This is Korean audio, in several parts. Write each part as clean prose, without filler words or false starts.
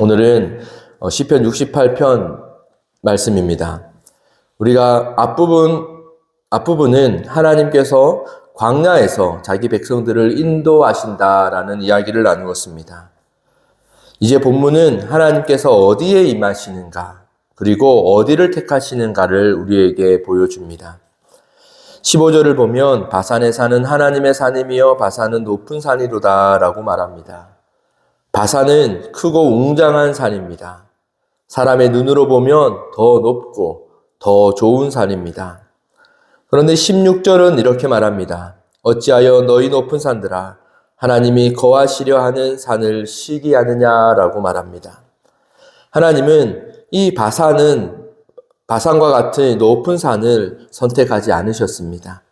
오늘은 시편 68편 말씀입니다. 우리가 앞부분은 하나님께서 광야에서 자기 백성들을 인도하신다라는 이야기를 나누었습니다. 이제 본문은 하나님께서 어디에 임하시는가, 그리고 어디를 택하시는가를 우리에게 보여줍니다. 15절을 보면 바산에 사는 하나님의 산이며 바산은 높은 산이로다 라고 말합니다. 바산은 크고 웅장한 산입니다. 사람의 눈으로 보면 더 높고 더 좋은 산입니다. 그런데 16절은 이렇게 말합니다. 어찌하여 너희 높은 산들아 하나님이 거하시려 하는 산을 시기하느냐라고 말합니다. 하나님은 이 바산과 같은 높은 산을 선택하지 않으셨습니다.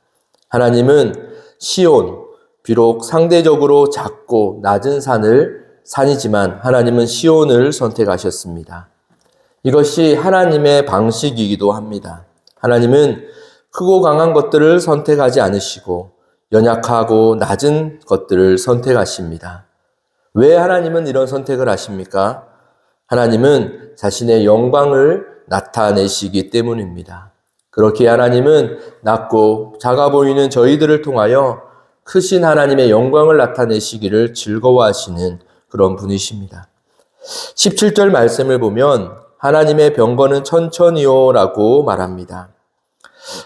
하나님은 시온, 비록 상대적으로 작고 낮은 산이지만 하나님은 시온을 선택하셨습니다. 이것이 하나님의 방식이기도 합니다. 하나님은 크고 강한 것들을 선택하지 않으시고 연약하고 낮은 것들을 선택하십니다. 왜 하나님은 이런 선택을 하십니까? 하나님은 자신의 영광을 나타내시기 때문입니다. 그렇게 하나님은 낮고 작아 보이는 저희들을 통하여 크신 하나님의 영광을 나타내시기를 즐거워하시는 그런 분이십니다. 17절 말씀을 보면 하나님의 병거는 천천히요 라고 말합니다.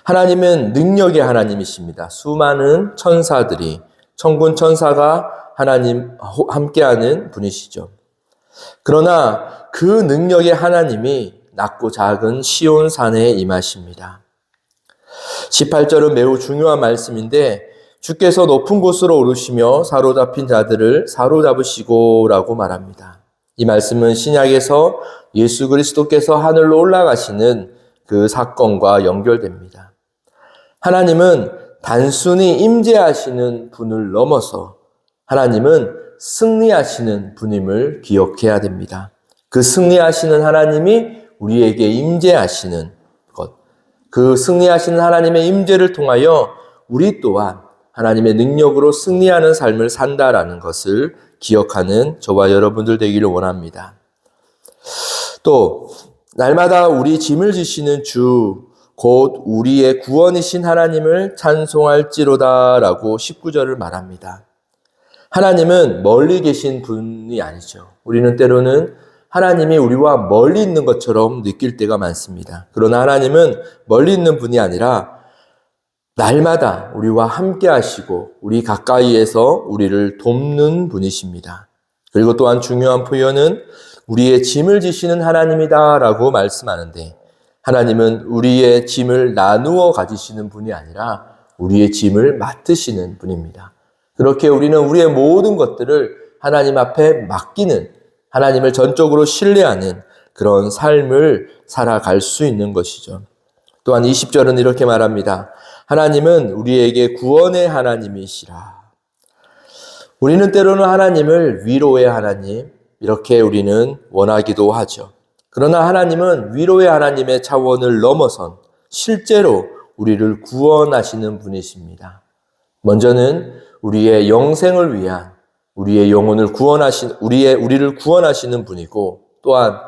하나님은 능력의 하나님이십니다. 수많은 천사들이, 천군 천사가 하나님 함께하는 분이시죠. 그러나 그 능력의 하나님이 낮고 작은 시온산에 임하십니다. 18절은 매우 중요한 말씀인데 주께서 높은 곳으로 오르시며 사로잡힌 자들을 사로잡으시고 라고 말합니다. 이 말씀은 신약에서 예수 그리스도께서 하늘로 올라가시는 그 사건과 연결됩니다. 하나님은 단순히 임재하시는 분을 넘어서 하나님은 승리하시는 분임을 기억해야 됩니다. 그 승리하시는 하나님이 우리에게 임재하시는 것, 그 승리하시는 하나님의 임재를 통하여 우리 또한 하나님의 능력으로 승리하는 삶을 산다라는 것을 기억하는 저와 여러분들 되기를 원합니다. 또 날마다 우리 짐을 지시는 주, 곧 우리의 구원이신 하나님을 찬송할지로다 라고 19절을 말합니다. 하나님은 멀리 계신 분이 아니죠. 우리는 때로는 하나님이 우리와 멀리 있는 것처럼 느낄 때가 많습니다. 그러나 하나님은 멀리 있는 분이 아니라 날마다 우리와 함께 하시고 우리 가까이에서 우리를 돕는 분이십니다. 그리고 또한 중요한 표현은 우리의 짐을 지시는 하나님이다 라고 말씀하는데 하나님은 우리의 짐을 나누어 가지시는 분이 아니라 우리의 짐을 맡으시는 분입니다. 그렇게 우리는 우리의 모든 것들을 하나님 앞에 맡기는, 하나님을 전적으로 신뢰하는 그런 삶을 살아갈 수 있는 것이죠. 또한 20절은 이렇게 말합니다. 하나님은 우리에게 구원의 하나님이시라. 우리는 때로는 하나님을 위로의 하나님, 이렇게 우리는 원하기도 하죠. 그러나 하나님은 위로의 하나님의 차원을 넘어선 실제로 우리를 구원하시는 분이십니다. 먼저는 우리의 영생을 위한, 우리의 영혼을 우리를 구원하시는 분이고, 또한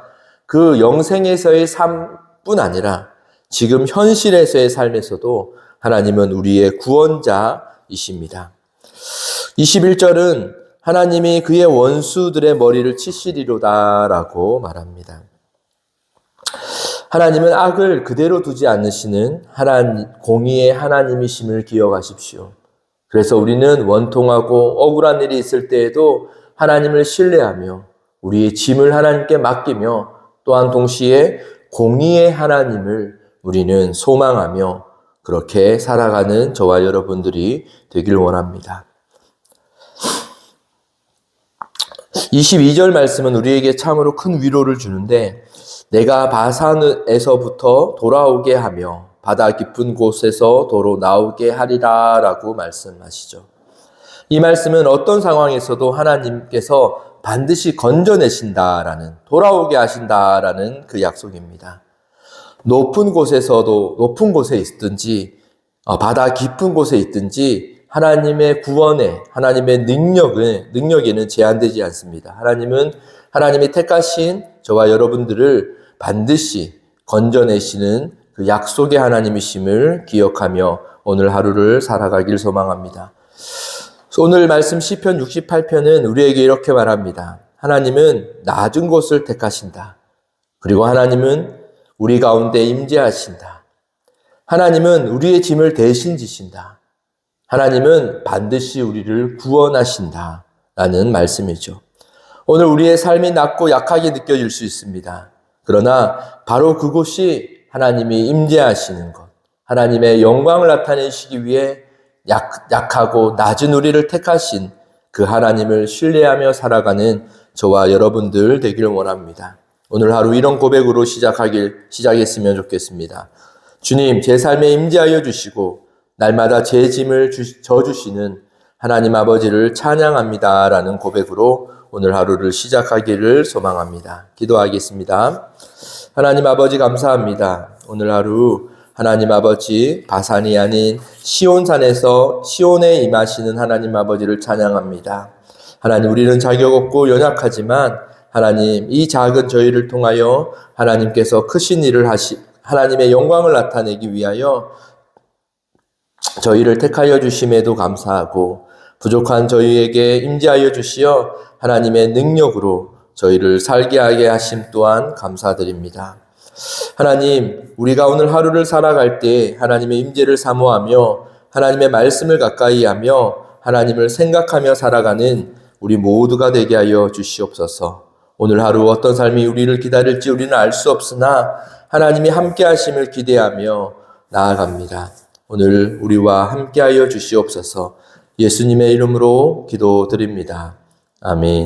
그 영생에서의 삶뿐 아니라 지금 현실에서의 삶에서도 하나님은 우리의 구원자이십니다. 21절은 하나님이 그의 원수들의 머리를 치시리로다 라고 말합니다. 하나님은 악을 그대로 두지 않으시는 공의의 하나님이심을 기억하십시오. 그래서 우리는 원통하고 억울한 일이 있을 때에도 하나님을 신뢰하며 우리의 짐을 하나님께 맡기며 또한 동시에 공의의 하나님을 우리는 소망하며 그렇게 살아가는 저와 여러분들이 되길 원합니다. 22절 말씀은 우리에게 참으로 큰 위로를 주는데 내가 바산에서부터 돌아오게 하며 바다 깊은 곳에서 도로 나오게 하리라 라고 말씀하시죠. 이 말씀은 어떤 상황에서도 하나님께서 반드시 건져내신다라는, 돌아오게 하신다라는 그 약속입니다. 높은 곳에 있든지 바다 깊은 곳에 있든지 하나님의 구원에, 하나님의 능력에는 제한되지 않습니다. 하나님은 하나님이 택하신 저와 여러분들을 반드시 건져내시는 그 약속의 하나님이심을 기억하며 오늘 하루를 살아가길 소망합니다. 오늘 말씀 시편 68편은 우리에게 이렇게 말합니다. 하나님은 낮은 곳을 택하신다. 그리고 하나님은 우리 가운데 임재하신다. 하나님은 우리의 짐을 대신 지신다. 하나님은 반드시 우리를 구원하신다. 라는 말씀이죠. 오늘 우리의 삶이 낮고 약하게 느껴질 수 있습니다. 그러나 바로 그곳이 하나님이 임재하시는 것, 하나님의 영광을 나타내시기 위해 약하고 낮은 우리를 택하신 그 하나님을 신뢰하며 살아가는 저와 여러분들 되기를 원합니다. 오늘 하루 이런 고백으로 시작했으면 좋겠습니다. 주님, 제 삶에 임재하여 주시고 날마다 제 짐을 져주시는 하나님 아버지를 찬양합니다. 라는 고백으로 오늘 하루를 시작하기를 소망합니다. 기도하겠습니다. 하나님 아버지 감사합니다. 오늘 하루 하나님 아버지 바산이 아닌 시온산에서 시온에 임하시는 하나님 아버지를 찬양합니다. 하나님 우리는 자격 없고 연약하지만 하나님 이 작은 저희를 통하여 하나님께서 크신 일을 하나님의 영광을 나타내기 위하여 저희를 택하여 주심에도 감사하고 부족한 저희에게 임재하여 주시어 하나님의 능력으로 저희를 살게 하게 하심 또한 감사드립니다. 하나님, 우리가 오늘 하루를 살아갈 때 하나님의 임재를 사모하며 하나님의 말씀을 가까이 하며 하나님을 생각하며 살아가는 우리 모두가 되게 하여 주시옵소서. 오늘 하루 어떤 삶이 우리를 기다릴지 우리는 알 수 없으나 하나님이 함께 하심을 기대하며 나아갑니다. 오늘 우리와 함께 하여 주시옵소서. 예수님의 이름으로 기도드립니다. 아멘.